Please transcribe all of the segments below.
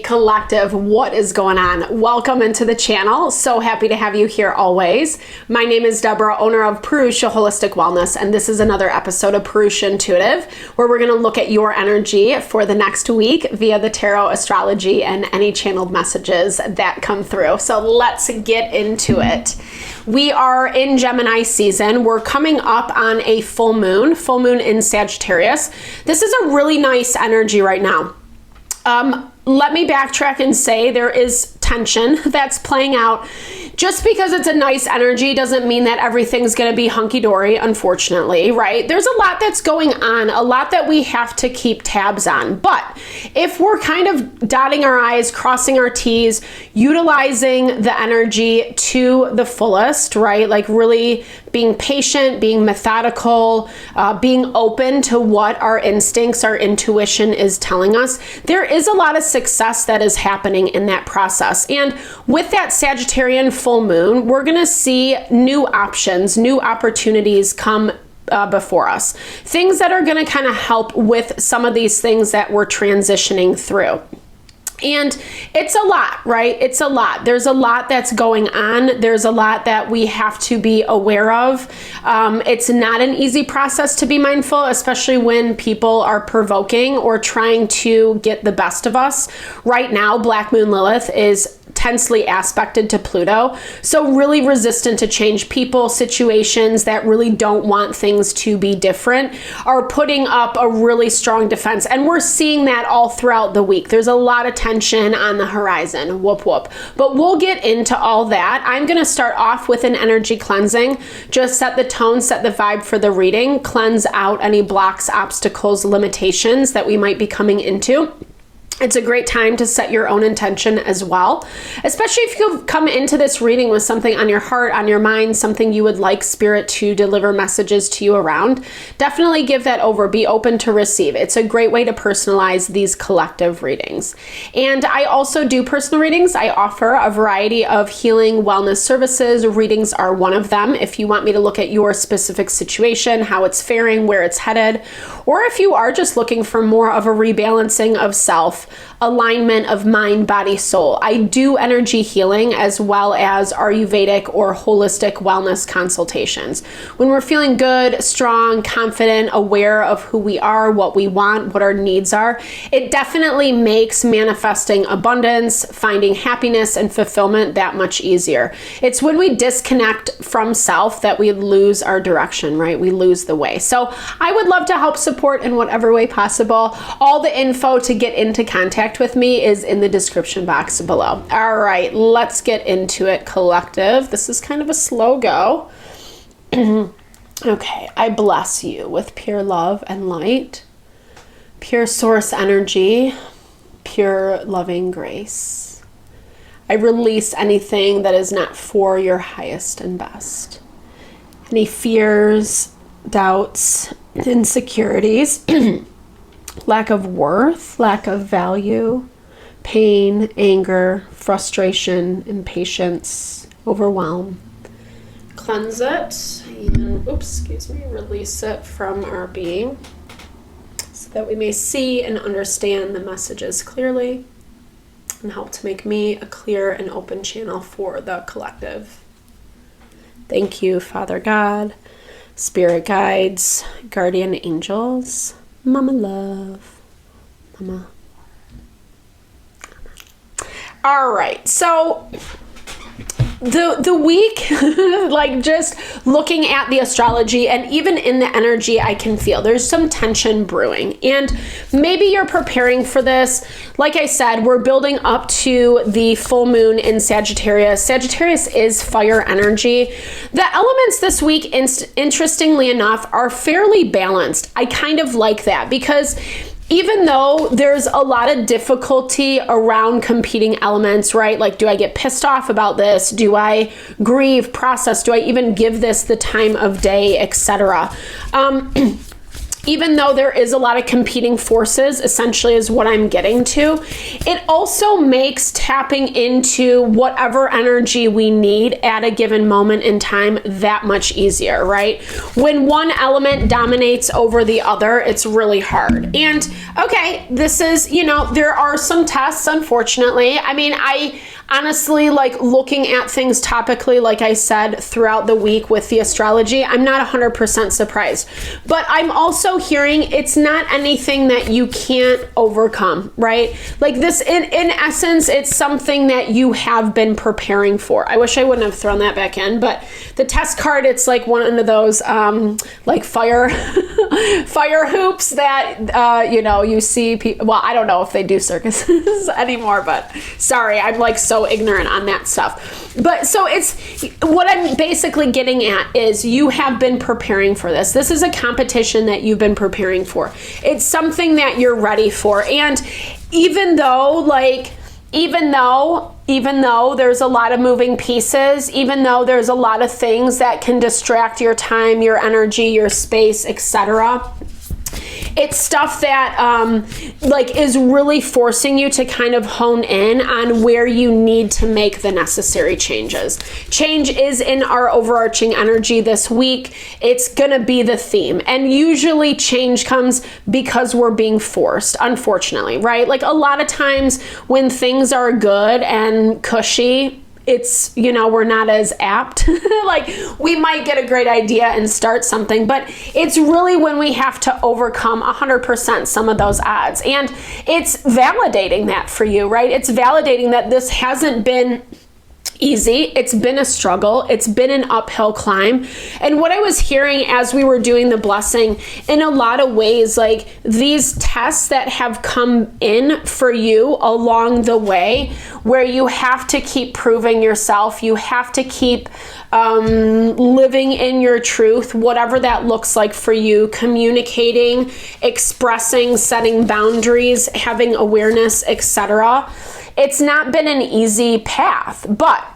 collective, what is going on? Welcome into the channel. So happy to have you here always. My name is Deborah, owner of Purusha Holistic Wellness, and this is another episode of Purusha Intuitive, where we're going to look at your energy for the next week via the tarot, astrology, and any channeled messages that come through. So let's get into it. We are in Gemini season. We're coming up on a full moon in Sagittarius. This is a really nice energy right now. Let me backtrack and say there is tension that's playing out. Just because it's a nice energy doesn't mean that everything's going to be hunky-dory, unfortunately, right? There's a lot that's going on, a lot that we have to keep tabs on. But if we're kind of dotting our I's, crossing our T's, utilizing the energy to the fullest, right? Like really being patient, being methodical, being open to what our instincts, our intuition is telling us, there is a lot of success that is happening in that process. And with that Sagittarian full moon, we're going to see new options, new opportunities come before us. Things that are going to kind of help with some of these things that we're transitioning through. And it's a lot, right? It's a lot. There's a lot that's going on. There's a lot that we have to be aware of. It's not an easy process to be mindful, especially when people are provoking or trying to get the best of us. Right now, Black Moon Lilith is tensely aspected to Pluto. So really resistant to change. People, situations that really don't want things to be different are putting up a really strong defense. And we're seeing that all throughout the week. There's a lot of tension on the horizon. Whoop, whoop. But we'll get into all that. I'm going to start off with an energy cleansing. Just set the tone, set the vibe for the reading, cleanse out any blocks, obstacles, limitations that we might be coming into. It's a great time to set your own intention as well, especially if you've come into this reading with something on your heart, on your mind, something you would like Spirit to deliver messages to you around. Definitely give that over. Be open to receive. It's a great way to personalize these collective readings. And I also do personal readings. I offer a variety of healing wellness services. Readings are one of them. If you want me to look at your specific situation, how it's faring, where it's headed, or if you are just looking for more of a rebalancing of self, alignment of mind, body, soul. I do energy healing as well as Ayurvedic or holistic wellness consultations. When we're feeling good, strong, confident, aware of who we are, what we want, what our needs are, it definitely makes manifesting abundance, finding happiness and fulfillment that much easier. It's when we disconnect from self that we lose our direction, right? We lose the way. So I would love to help support in whatever way possible. All the info to get into contact with me is in the description box below. All right, let's get into it, collective. This is kind of a slow go. Okay, I bless you with pure love and light, pure source energy, pure loving grace. I release anything that is not for your highest and best. Any fears, doubts, insecurities, lack of worth, lack of value, pain, anger, frustration, impatience, overwhelm. Cleanse it and, release it from our being so that we may see and understand the messages clearly and help to make me a clear and open channel for the collective. Thank you, Father God, Spirit guides, guardian angels, Mama love, Mama. All right, so the week, like just looking at the astrology and even in the energy, I can feel there's some tension brewing. And maybe you're preparing for this. Like I said, we're building up to the full moon in Sagittarius. Sagittarius is fire energy. The elements this week, interestingly enough, are fairly balanced. I kind of like that because even though there's a lot of difficulty around competing elements, right? Like, do I get pissed off about this? Do I grieve, process? Do I even give this the time of day, etc.? even though there is a lot of competing forces, essentially is what I'm getting to, it also makes tapping into whatever energy we need at a given moment in time that much easier, right? When one element dominates over the other, it's really hard. And okay, this is, you know, there are some tests, unfortunately. I mean, I honestly, like, looking at things topically, like I said, throughout the week with the astrology, I'm not 100% surprised. But I'm also hearing it's not anything that you can't overcome, right? Like this, in essence, it's something that you have been preparing for. I wish I wouldn't have thrown that back in, but the test card, it's like one of those like fire hoops that, you know, you see people, well, I don't know if they do circuses anymore, but sorry, I'm like so ignorant on that stuff. But so it's, what I'm basically getting at is you have been preparing for this. This is a competition that you've been preparing for. It's something that you're ready for. And even though there's a lot of moving pieces, even though there's a lot of things that can distract your time, your energy, your space, etc., it's stuff that like is really forcing you to kind of hone in on where you need to make the necessary changes. Change is in our overarching energy this week. It's gonna be the theme. And usually change comes because we're being forced, unfortunately, right? Like a lot of times when things are good and cushy, it's, you know, we're not as apt. Like we might get a great idea and start something, but it's really when we have to overcome 100% some of those odds. And it's validating that for you, right? It's validating that this hasn't been easy. It's been a struggle. It's been an uphill climb. And what I was hearing as we were doing the blessing, in a lot of ways, like these tests that have come in for you along the way, where you have to keep proving yourself, you have to keep living in your truth, whatever that looks like for you, communicating, expressing, setting boundaries, having awareness, etc. It's not been an easy path, but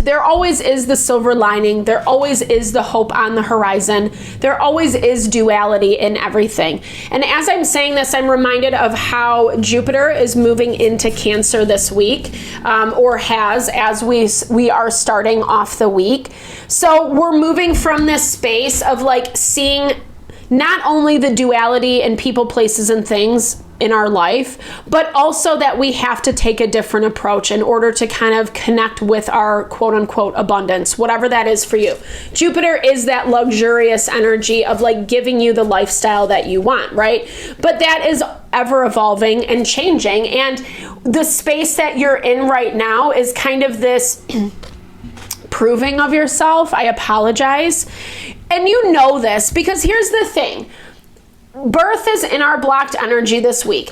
there always is the silver lining. There always is the hope on the horizon. There always is duality in everything. And as I'm saying this, I'm reminded of how Jupiter is moving into Cancer this week, or has, as we are starting off the week. So we're moving from this space of like seeing not only the duality in people, places, and things in our life, but also that we have to take a different approach in order to kind of connect with our quote unquote abundance, whatever that is for you. Jupiter is that luxurious energy of like giving you the lifestyle that you want, right? But that is ever evolving and changing. And the space that you're in right now is kind of this proving of yourself. I apologize. And you know this because here's the thing. Birth is in our blocked energy this week.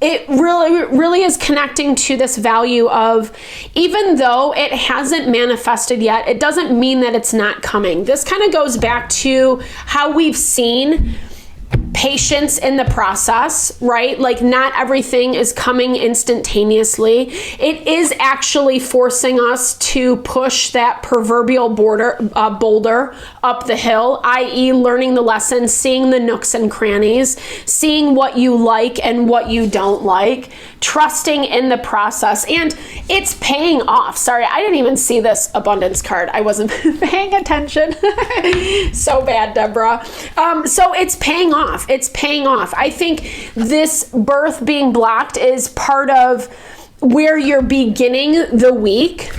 It really is connecting to this value of, even though it hasn't manifested yet, it doesn't mean that it's not coming. This kind of goes back to how we've seen patience in the process, right? Like not everything is coming instantaneously. It is actually forcing us to push that proverbial boulder up the hill, i.e. learning the lesson, seeing the nooks and crannies, seeing what you like and what you don't like, trusting in the process. And it's paying off. Sorry, I didn't even see this abundance card. I wasn't paying attention. So bad, Deborah. So it's paying off. It's paying off. I think this birth being blocked is part of where you're beginning the week.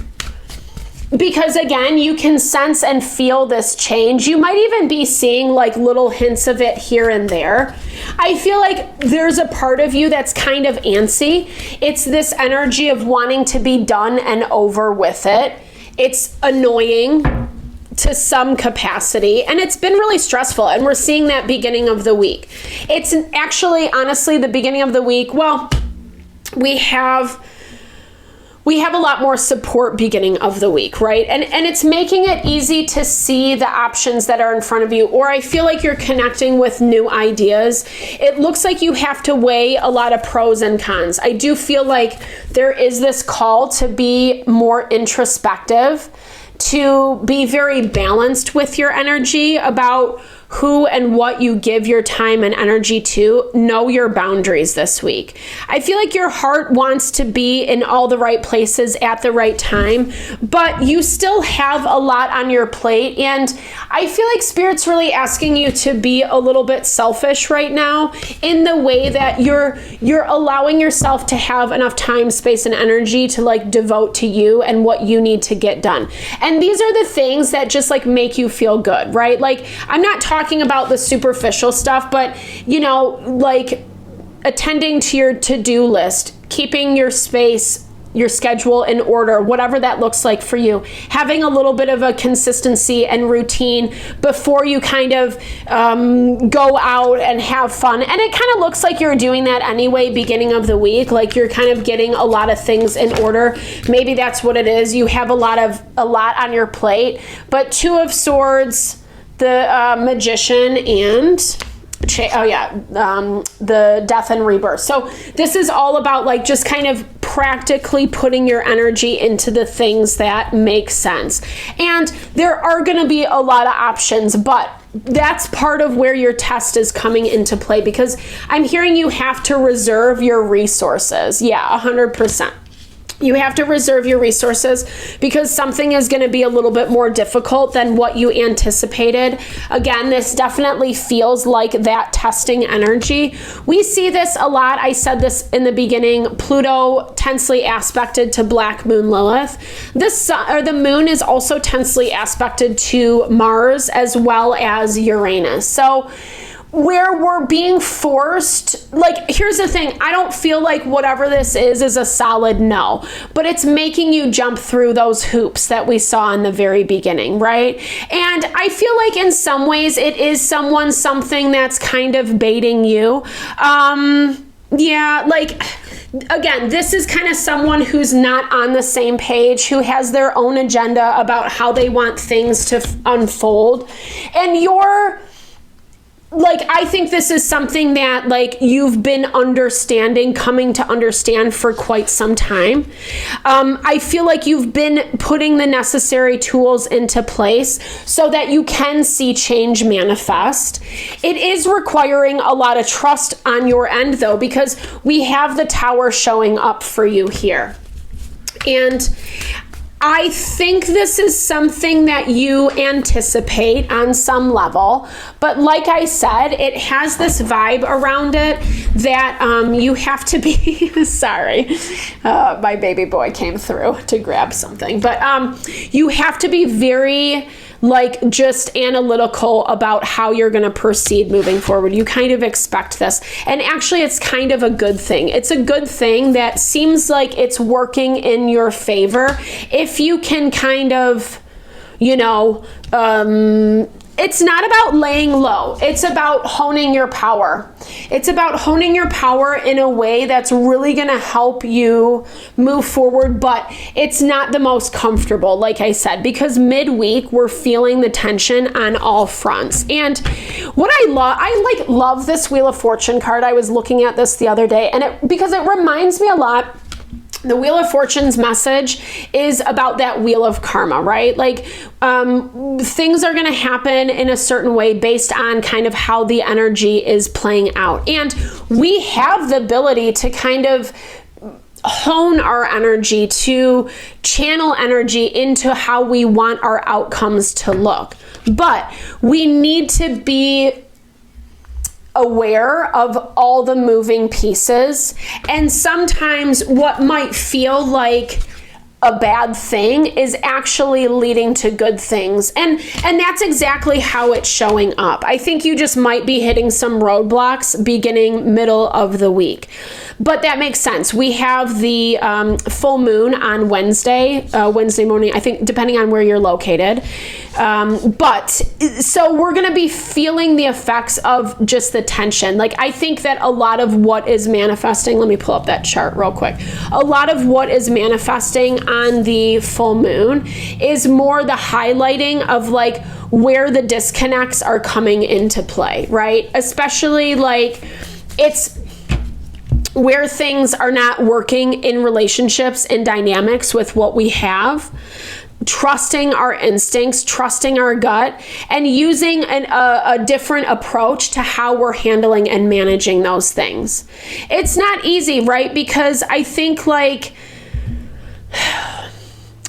Because again, you can sense and feel this change. You might even be seeing like little hints of it here and there. I feel like there's a part of you that's kind of antsy. It's this energy of wanting to be done and over with it. It's annoying to some capacity, and it's been really stressful, and we're seeing that beginning of the week. It's actually, honestly, the beginning of the week, well, we have a lot more support beginning of the week, right? And it's making it easy to see the options that are in front of you, or I feel like you're connecting with new ideas. It looks like you have to weigh a lot of pros and cons. I do feel like there is this call to be more introspective, to be very balanced with your energy about who and what you give your time and energy to. Know your boundaries this week. I feel like your heart wants to be in all the right places at the right time, but you still have a lot on your plate. And I feel like Spirit's really asking you to be a little bit selfish right now in the way that you're allowing yourself to have enough time, space, and energy to like devote to you and what you need to get done. And these are the things that just like make you feel good, right? Like, I'm not talking about the superficial stuff, but you know, like attending to your to-do list, keeping your space, your schedule in order, whatever that looks like for you, having a little bit of a consistency and routine before you kind of go out and have fun. And it kind of looks like you're doing that anyway, beginning of the week, like you're kind of getting a lot of things in order. Maybe that's what it is. You have a lot on your plate. But Two of Swords, the Magician, and the Death and Rebirth. So this is all about like just kind of practically putting your energy into the things that make sense. And there are going to be a lot of options, but that's part of where your test is coming into play, because I'm hearing you have to reserve your resources. Yeah, 100%. You have to reserve your resources because something is going to be a little bit more difficult than what you anticipated. Again, this definitely feels like that testing energy. We see this a lot. I said this in the beginning. Pluto tensely aspected to Black Moon Lilith. The moon is also tensely aspected to Mars as well as Uranus. So where we're being forced, like, here's the thing, I don't feel like whatever this is a solid no, but it's making you jump through those hoops that we saw in the very beginning, right? And I feel like in some ways it is something that's kind of baiting you. Yeah, like, again, this is kind of someone who's not on the same page, who has their own agenda about how they want things to unfold. And you're like, I think this is something that like you've been coming to understand for quite some time. I feel like you've been putting the necessary tools into place so that you can see change manifest. It is requiring a lot of trust on your end though, because we have the Tower showing up for you here. And I think this is something that you anticipate on some level, but like I said, it has this vibe around it that you have to be, sorry, my baby boy came through to grab something, but you have to be very like just analytical about how you're going to proceed moving forward. You kind of expect this. And actually, it's kind of a good thing. It's a good thing that seems like it's working in your favor. If you can kind of, you know, it's not about laying low. It's about honing your power. It's about honing your power in a way that's really going to help you move forward, but it's not the most comfortable, like I said, because midweek we're feeling the tension on all fronts. And what I love this Wheel of Fortune card. I was looking at this the other day, and because it reminds me a lot. The Wheel of Fortune's message is about that wheel of karma, right? Like things are going to happen in a certain way based on kind of how the energy is playing out. And we have the ability to kind of hone our energy, to channel energy into how we want our outcomes to look. But we need to be aware of all the moving pieces, and sometimes what might feel like a bad thing is actually leading to good things, and that's exactly how it's showing up. I think you just might be hitting some roadblocks beginning middle of the week, but that makes sense. We have the full moon on Wednesday morning, I think, depending on where you're located. But so we're going to be feeling the effects of just the tension. Like, I think that a lot of what is manifesting, let me pull up that chart real quick. A lot of what is manifesting on the full moon is more the highlighting of like where the disconnects are coming into play, right? Especially like it's where things are not working in relationships and dynamics with what we have. trusting our instincts, trusting our gut, and using a different approach to how we're handling and managing those things. It's not easy, right? Because I think like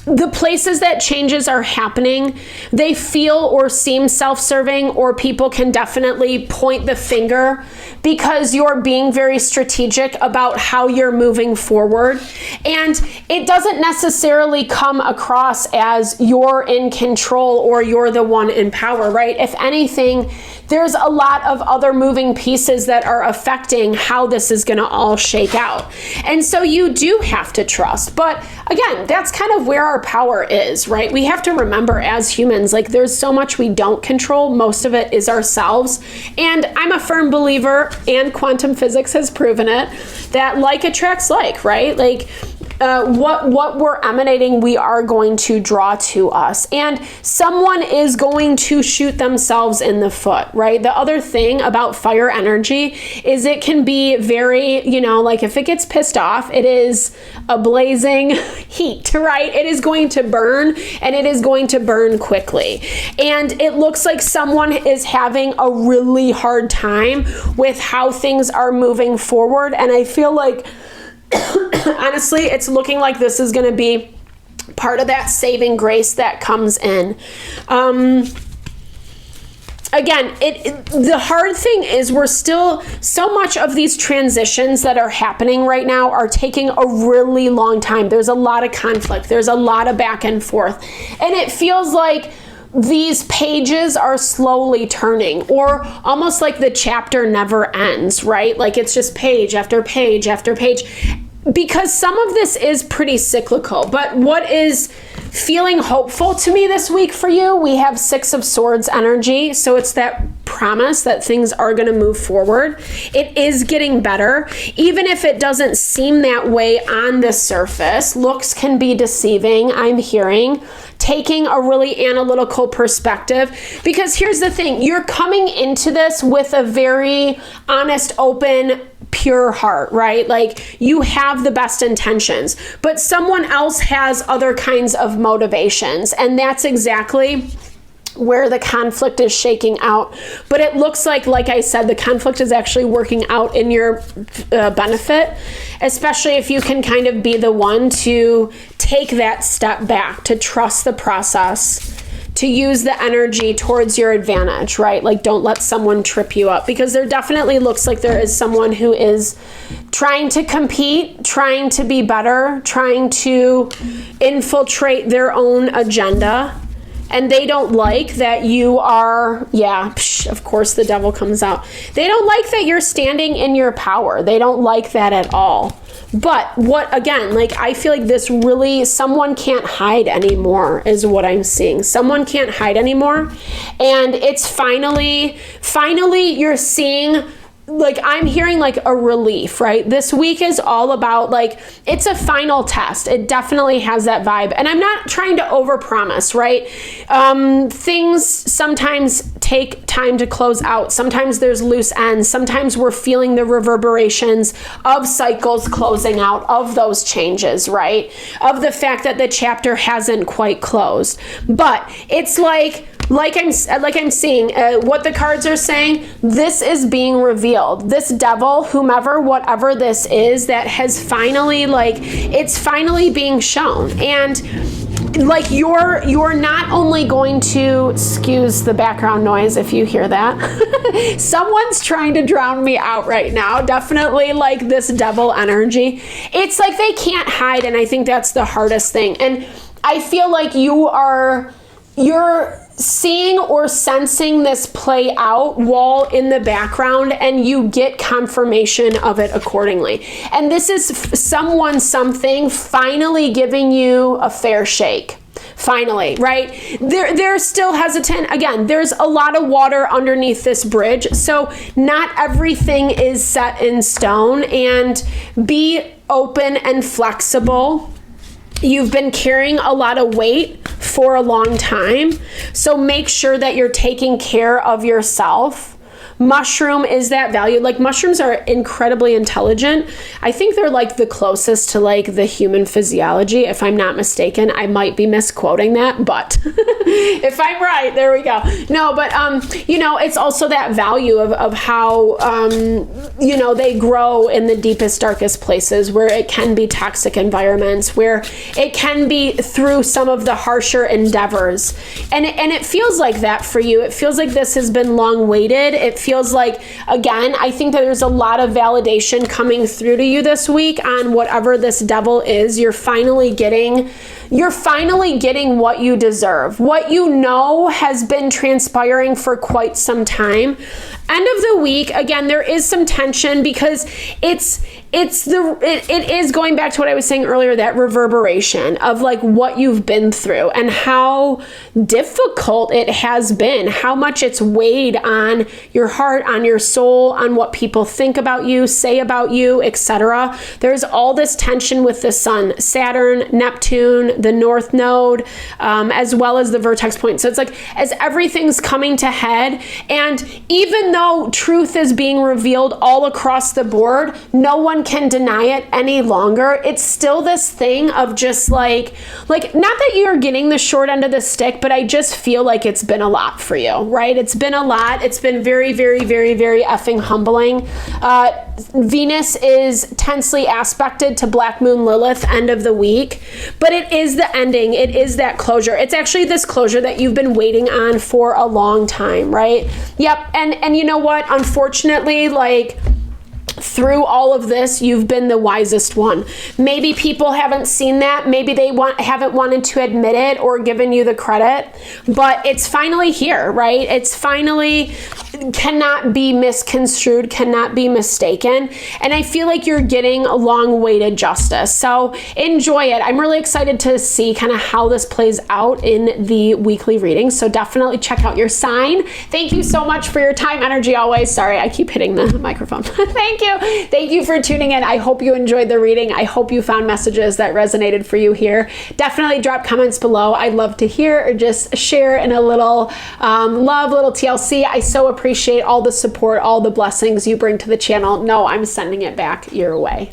the places that changes are happening, they feel or seem self-serving, or people can definitely point the finger because you're being very strategic about how you're moving forward. And it doesn't necessarily come across as you're in control or you're the one in power, right? If anything, there's a lot of other moving pieces that are affecting how this is going to all shake out. And so you do have to trust. But again, that's kind of where our power is, right? We have to remember as humans, like there's so much we don't control. Most of it is ourselves. And I'm a firm believer, and quantum physics has proven it, that like attracts like, right? Like what we're emanating, we are going to draw to us. And someone is going to shoot themselves in the foot, right? The other thing about fire energy is it can be very, like if it gets pissed off, it is a blazing heat, right? It is going to burn, and it is going to burn quickly. And it looks like someone is having a really hard time with how things are moving forward. And I feel like honestly, it's looking like this is going to be part of that saving grace that comes in. Again, the hard thing is we're still, so much of these transitions that are happening right now are taking a really long time. There's a lot of conflict. There's a lot of back and forth. And it feels like these pages are slowly turning, or almost like the chapter never ends, right? Like it's just page after page after page, because some of this is pretty cyclical. But what is feeling hopeful to me this week for you, we have Six of Swords energy. So it's that promise that things are going to move forward. It is getting better. Even if it doesn't seem that way on the surface, looks can be deceiving, I'm hearing. Taking a really analytical perspective, because here's the thing, you're coming into this with a very honest, open, pure heart, right? Like you have the best intentions, but someone else has other kinds of motivations, and that's exactly where the conflict is shaking out. But it looks like I said, the conflict is actually working out in your benefit, especially if you can kind of be the one to take that step back, to trust the process, to use the energy towards your advantage, right? Like don't let someone trip you up, because there definitely looks like there is someone who is trying to compete, trying to be better, trying to infiltrate their own agenda. And they don't like that you are, of course the devil comes out. They don't like that you're standing in your power. They don't like that at all. But I feel like this really, someone can't hide anymore is what I'm seeing. Someone can't hide anymore. And it's finally you're seeing, like I'm hearing like a relief, right? This week is all about like, it's a final test. It definitely has that vibe. And I'm not trying to overpromise, right? Things sometimes take time to close out. Sometimes there's loose ends. Sometimes we're feeling the reverberations of cycles closing out, of those changes, right? Of the fact that the chapter hasn't quite closed. But it's like I'm seeing what the cards are saying, this is being revealed. This devil, whomever, whatever this is, that has finally, it's finally being shown. And like you're not only going to, excuse the background noise if you hear that. Someone's trying to drown me out right now. Definitely like this devil energy. It's like they can't hide, and I think that's the hardest thing. And I feel like you're seeing or sensing this play out while in the background, and you get confirmation of it accordingly. And this is something finally giving you a fair shake. Finally, right? They're still hesitant. Again, there's a lot of water underneath this bridge, so not everything is set in stone. And be open and flexible. You've been carrying a lot of weight for a long time, so make sure that you're taking care of yourself Mushroom is that value. Like, mushrooms are incredibly intelligent. I think they're like the closest to like the human physiology, if I'm not mistaken. I might be misquoting that, but if I'm right, there we go. No, but you know, it's also that value of how you know, they grow in the deepest, darkest places, where it can be toxic environments, where it can be through some of the harsher endeavors. And it feels like that for you. It feels like this has been long waited. It feels like, again, I think that there's a lot of validation coming through to you this week on whatever this devil is. You're finally getting what you deserve. What you know has been transpiring for quite some time. End of the week, again, there is some tension because it is going back to what I was saying earlier, that reverberation of like what you've been through and how difficult it has been, how much it's weighed on your heart, on your soul, on what people think about you, say about you, etc. There's all this tension with the sun, Saturn, Neptune, the North Node, as well as the vertex point. So it's like, as everything's coming to head, and even though truth is being revealed all across the board, no one can deny it any longer. It's still this thing of just like not that you're getting the short end of the stick, but I just feel like it's been a lot for you, right? It's been a lot. It's been very, very, very, very effing humbling. Venus is tensely aspected to Black Moon Lilith end of the week, but it is the ending. It is that closure. It's actually this closure that you've been waiting on for a long time, right? Yep. And you know what? Unfortunately, like, through all of this, you've been the wisest one. Maybe people haven't seen that. Maybe they haven't wanted to admit it or given you the credit, but it's finally here, right? It's finally cannot be misconstrued, cannot be mistaken. And I feel like you're getting a long-awaited justice. So enjoy it. I'm really excited to see kind of how this plays out in the weekly reading. So definitely check out your sign. Thank you so much for your time, energy always. Sorry, I keep hitting the microphone. Thank you. Thank you for tuning in. I hope you enjoyed the reading. I hope you found messages that resonated for you here. Definitely drop comments below. I'd love to hear or just share in a little love, little TLC. I so appreciate all the support, all the blessings you bring to the channel. No, I'm sending it back your way.